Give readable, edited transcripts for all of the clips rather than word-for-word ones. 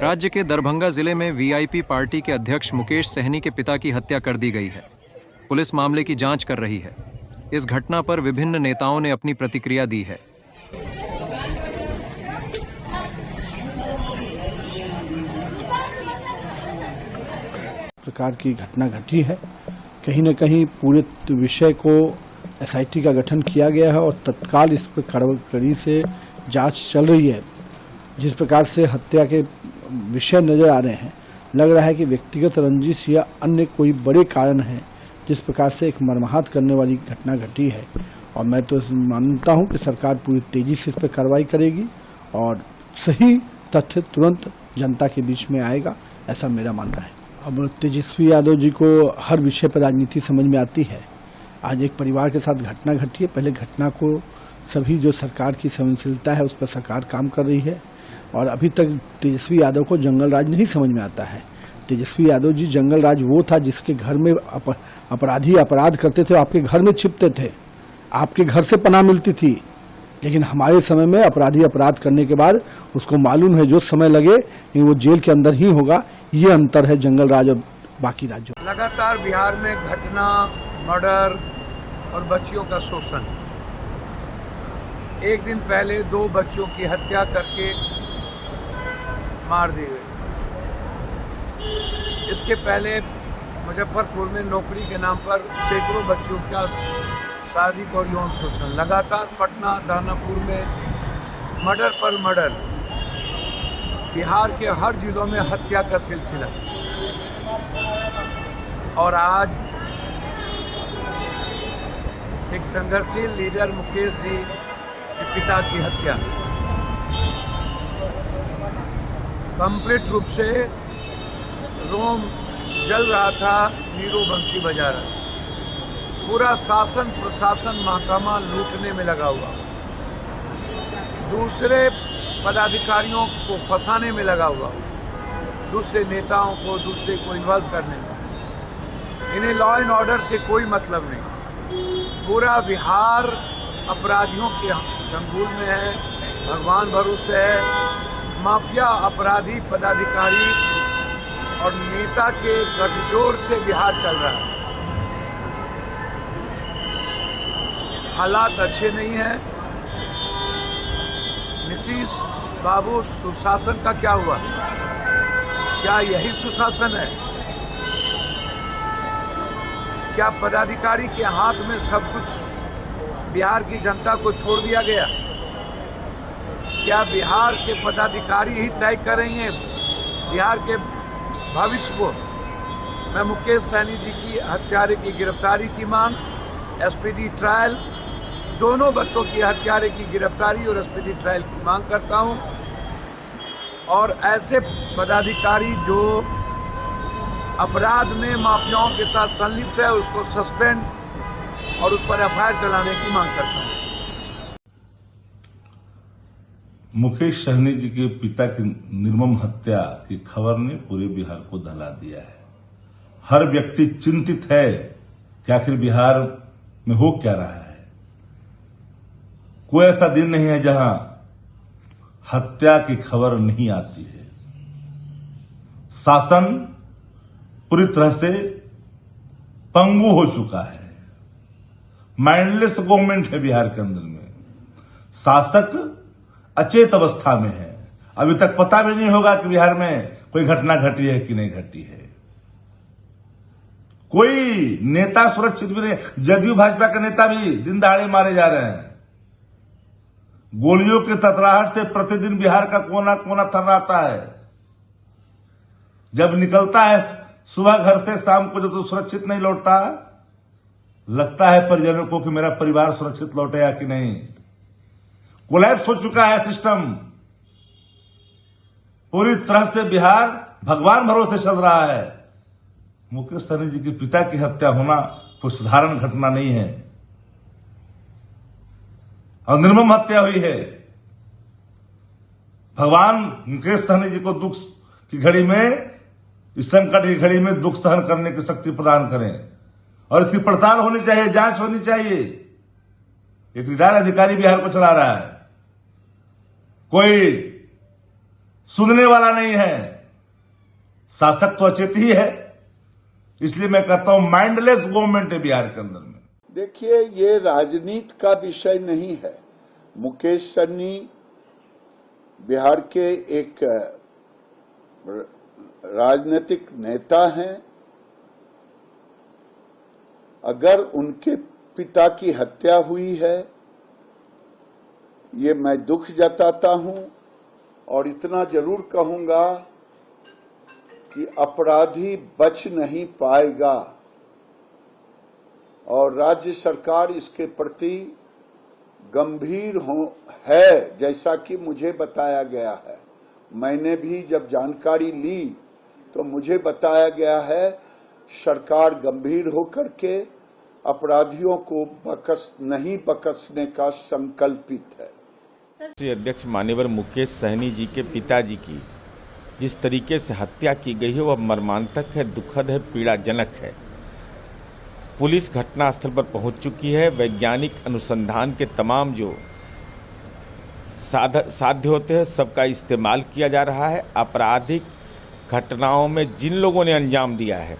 राज्य के दरभंगा जिले में वीआईपी पार्टी के अध्यक्ष मुकेश सहनी के पिता की हत्या कर दी गई है। पुलिस मामले की जांच कर रही है। इस घटना पर विभिन्न नेताओं ने अपनी प्रतिक्रिया दी है। प्रकार की घटना घटी है। कहीं न कहीं पूरे विषय को एसआईटी का गठन किया गया है और तत्काल इस पर कड़ी से जांच चल रही है। जिस प्रकार से हत्या के विषय नजर आ रहे हैं, लग रहा है कि व्यक्तिगत रंजिश या अन्य कोई बड़े कारण हैं, जिस प्रकार से एक मर्माहत करने वाली घटना घटी है। और मैं तो मानता हूं कि सरकार पूरी तेजी से इस पर कार्रवाई करेगी और सही तथ्य तुरंत जनता के बीच में आएगा, ऐसा मेरा मानना है। अब तेजस्वी यादव जी को हर विषय पर राजनीति समझ में आती है। आज एक परिवार के साथ घटना घटी है। पहले घटना को सभी जो सरकार की संवेदनशीलता है उस पर सरकार काम कर रही है और अभी तक तेजस्वी यादव को जंगल राज नहीं समझ में आता है। तेजस्वी यादव जी जंगल राज वो था जिसके घर में अपराधी अपराध करते थे, आपके घर में छिपते थे, आपके घर से पनाह मिलती थी। लेकिन हमारे समय में अपराधी अपराध करने के बाद उसको मालूम है जो समय लगे वो जेल के अंदर ही होगा। ये अंतर है जंगल राज और बाकी राज्यों। लगातार बिहार में घटना, मर्डर और बच्चियों का शोषण। एक दिन पहले 2 बच्चों की हत्या करके मार दी गई। इसके पहले मुजफ्फरपुर में नौकरी के नाम पर सैकड़ों बच्चों का शारीरिक और यौन शोषण। लगातार पटना, दानापुर में मर्डर पर मर्डर। बिहार के हर जिलों में हत्या का सिलसिला। और आज एक संघर्षशील लीडर मुकेश जी के पिता की हत्या। कंप्लीट रूप से रोम जल रहा था, नीरो बंसी बजा रहा। पूरा शासन प्रशासन महकमा लूटने में लगा हुआ, दूसरे पदाधिकारियों को फंसाने में लगा हुआ, दूसरे नेताओं को, दूसरे को इन्वॉल्व करने में। इन्हें लॉ एंड ऑर्डर से कोई मतलब नहीं। पूरा बिहार अपराधियों के चंगुल में है, भगवान भरोसे है। माफिया, अपराधी, पदाधिकारी और नेता के गठजोड़ से बिहार चल रहा है। हालात अच्छे नहीं हैं। नीतीश बाबू, सुशासन का क्या हुआ? क्या यही सुशासन है? क्या पदाधिकारी के हाथ में सब कुछ बिहार की जनता को छोड़ दिया गया? क्या बिहार के पदाधिकारी ही तय करेंगे बिहार के भविष्य को? मैं मुकेश सहनी जी की हत्यारे की गिरफ्तारी की मांग, एसपीडी ट्रायल, दोनों बच्चों की हत्यारे की गिरफ्तारी और एसपीडी ट्रायल की मांग करता हूं। और ऐसे पदाधिकारी जो अपराध में माफियाओं के साथ संलिप्त है उसको सस्पेंड और उस पर एफआईआर चलाने की मांग करता हूं। मुकेश सहनी जी के पिता की निर्मम हत्या की खबर ने पूरे बिहार को दहला दिया है। हर व्यक्ति चिंतित है कि आखिर बिहार में हो क्या रहा है। कोई ऐसा दिन नहीं है जहां हत्या की खबर नहीं आती है। शासन पूरी तरह से पंगु हो चुका है। माइंडलेस गवर्नमेंट है बिहार के अंदर में। शासक अचेत अवस्था में है। अभी तक पता भी नहीं होगा कि बिहार में कोई घटना घटी है कि नहीं घटी है। कोई नेता सुरक्षित भी नहीं। जदयू भाजपा के नेता भी दिन दहाड़े मारे जा रहे हैं। गोलियों के ततराहट से प्रतिदिन बिहार का कोना कोना थर्राता है। जब निकलता है सुबह घर से, शाम को जब तो सुरक्षित नहीं लौटता, लगता है परिजनों को कि मेरा परिवार सुरक्षित लौटेगा कि नहीं। कोलैप्स हो चुका है सिस्टम। पूरी तरह से बिहार भगवान भरोसे चल रहा है। मुकेश सहनी जी के पिता की हत्या होना कोई साधारण घटना नहीं है और निर्मम हत्या हुई है। भगवान मुकेश सहनी जी को दुख की घड़ी में, इस संकट की घड़ी में दुख सहन करने की शक्ति प्रदान करें और इसकी पड़ताल होनी चाहिए, जांच होनी चाहिए। एक रिटायर्ड अधिकारी बिहार को चला रहा है, कोई सुनने वाला नहीं है। शासक तो अचेत ही है, इसलिए मैं कहता हूं माइंडलेस गवर्नमेंट है बिहार के अंदर में। देखिए, ये राजनीति का विषय नहीं है। मुकेश सहनी बिहार के एक राजनीतिक नेता हैं। अगर उनके पिता की हत्या हुई है, ये मैं दुख जताता हूं और इतना जरूर कहूंगा कि अपराधी बच नहीं पाएगा और राज्य सरकार इसके प्रति गंभीर है, जैसा कि मुझे बताया गया है। मैंने भी जब जानकारी ली तो मुझे बताया गया है सरकार गंभीर होकर के अपराधियों को नहीं बख्शने का संकल्पित है। राष्ट्रीय अध्यक्ष माननीय मुकेश सहनी जी के पिताजी की जिस तरीके से हत्या की गई है वह मर्मांतक है, दुखद है, पीड़ाजनक है। पुलिस घटनास्थल पर पहुंच चुकी है। वैज्ञानिक अनुसंधान के तमाम जो साध्य होते हैं सबका इस्तेमाल किया जा रहा है। आपराधिक घटनाओं में जिन लोगों ने अंजाम दिया है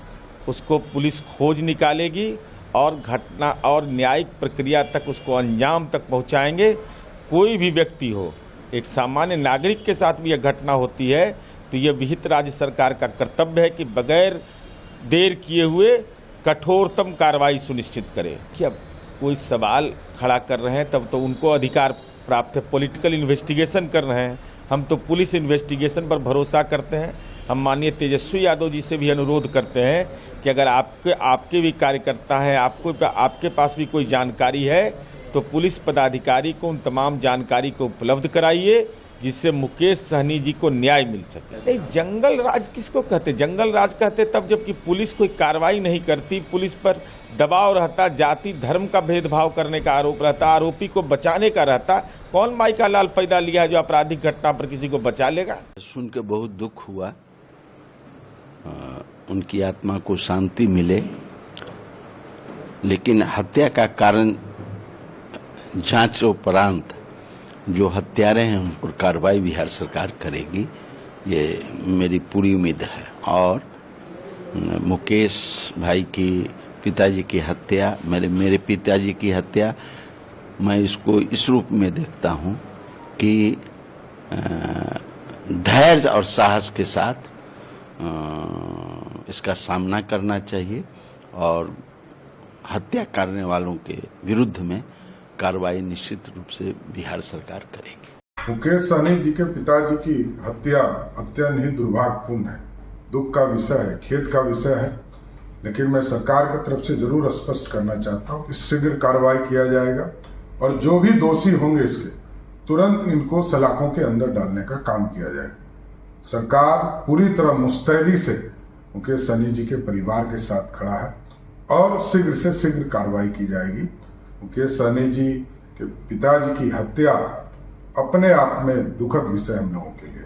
उसको पुलिस खोज निकालेगी और घटना और न्यायिक प्रक्रिया तक उसको अंजाम तक पहुंचाएंगे। कोई भी व्यक्ति हो, एक सामान्य नागरिक के साथ भी यह घटना होती है तो यह विहित राज्य सरकार का कर्तव्य है कि बगैर देर किए हुए कठोरतम कार्रवाई सुनिश्चित करे। कि अब कोई सवाल खड़ा कर रहे हैं तब तो उनको अधिकार प्राप्त है, पॉलिटिकल इन्वेस्टिगेशन कर रहे हैं। हम तो पुलिस इन्वेस्टिगेशन पर भरोसा करते हैं। हम माननीय तेजस्वी यादव जी से भी अनुरोध करते हैं कि अगर आपके भी कार्यकर्ता हैं, आपके पास भी कोई जानकारी है तो पुलिस पदाधिकारी को उन तमाम जानकारी को उपलब्ध कराइए जिससे मुकेश सहनी जी को न्याय मिल सके। नहीं, जंगल राज किसको कहते? जंगल राज कहते तब जबकि पुलिस कोई कार्रवाई नहीं करती, पुलिस पर दबाव रहता, जाति धर्म का भेदभाव करने का आरोप रहता, आरोपी को बचाने का रहता। कौन माई का लाल पैदा लिया है जो आपराधिक घटना पर किसी को बचा लेगा? सुन के बहुत दुख हुआ। उनकी आत्मा को शांति मिले, लेकिन हत्या का कारण जांच उपरांत जो हत्यारे हैं उन पर कार्रवाई बिहार सरकार करेगी, ये मेरी पूरी उम्मीद है। और मुकेश भाई की पिताजी की हत्या, मेरे पिताजी की हत्या, मैं इसको इस रूप में देखता हूं कि धैर्य और साहस के साथ इसका सामना करना चाहिए और हत्या करने वालों के विरुद्ध में कार्रवाई निश्चित रूप से बिहार सरकार करेगी। मुकेश सहनी जी के पिताजी की हत्या अत्यंत ही दुर्भाग्यपूर्ण है, दुख का विषय है, खेद का विषय है। लेकिन मैं सरकार की तरफ से जरूर स्पष्ट करना चाहता हूं कि शीघ्र कार्रवाई किया जाएगा और जो भी दोषी होंगे इसके तुरंत इनको सलाखों के अंदर डालने का काम किया जाएगा। सरकार पूरी तरह मुस्तैदी से मुकेश सहनी जी के परिवार के साथ खड़ा है और शीघ्र से शीघ्र कार्रवाई की जाएगी। मुकेश सहनी जी के पिताजी की हत्या अपने आप में दुखद विषय हम लोगों के लिए।